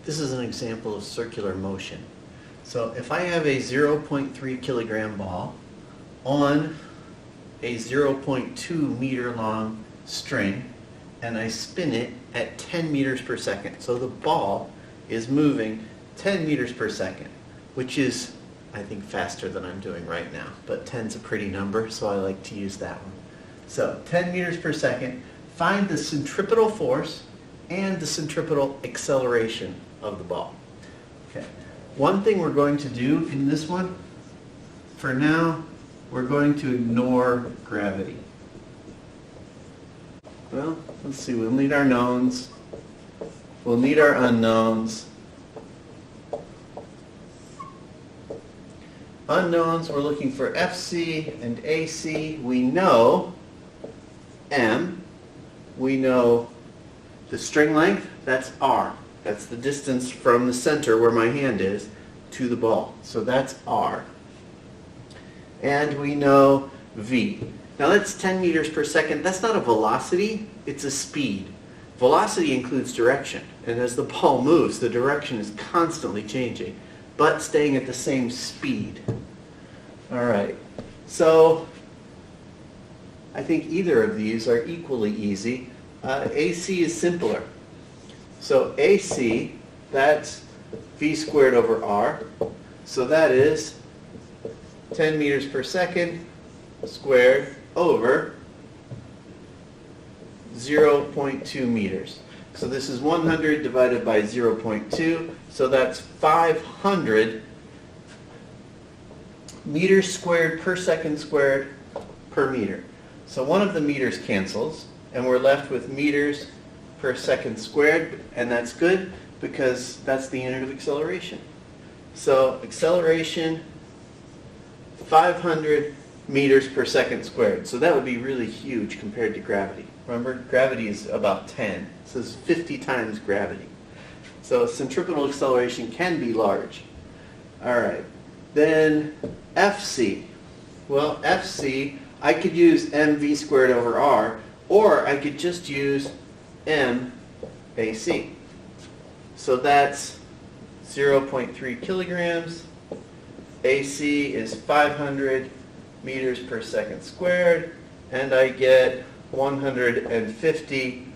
This is an example of circular motion. So if I have a 0.3 kilogram ball on a 0.2 meter long string, and I spin it at 10 meters per second. So the ball is moving 10 meters per second, which is, I think, faster than I'm doing right now. But 10's a pretty number, so I like to use that one. So 10 meters per second, find the centripetal force and the centripetal acceleration of the ball. Okay. One thing we're going to do in this one, for now, we're going to ignore gravity. Well, let's see, we'll need our knowns, we'll need our unknowns. Unknowns, we're looking for FC and AC. We know M, we know the string length, that's R. That's the distance from the center where my hand is to the ball. So that's R. And we know V. Now that's 10 meters per second. That's not a velocity, it's a speed. Velocity includes direction. And as the ball moves, the direction is constantly changing, but staying at the same speed. All right. So I think either of these are equally easy. AC is simpler. So AC, that's V squared over R. So that is 10 meters per second squared over 0.2 meters. So this is 100 divided by 0.2. So that's 500 meters squared per second squared per meter. So one of the meters cancels, and we're left with meters per second squared, and that's good because that's the unit of acceleration. So acceleration, 500 meters per second squared. So that would be really huge compared to gravity. Remember, gravity is about 10. So it's 50 times gravity. So centripetal acceleration can be large. All right. Then FC. Well, FC, I could use mv squared over r, or I could just use MAC. So that's 0.3 kilograms. AC is 500 meters per second squared, and I get 150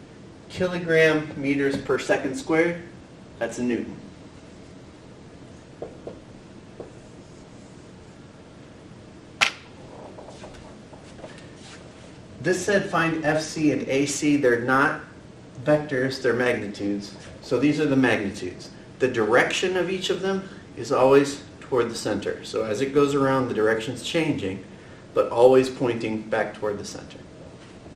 kilogram meters per second squared. That's a Newton. This said find FC and AC. They're not vectors, they're magnitudes. So these are the magnitudes. The direction of each of them is always toward the center. So as it goes around, the direction's changing, but always pointing back toward the center.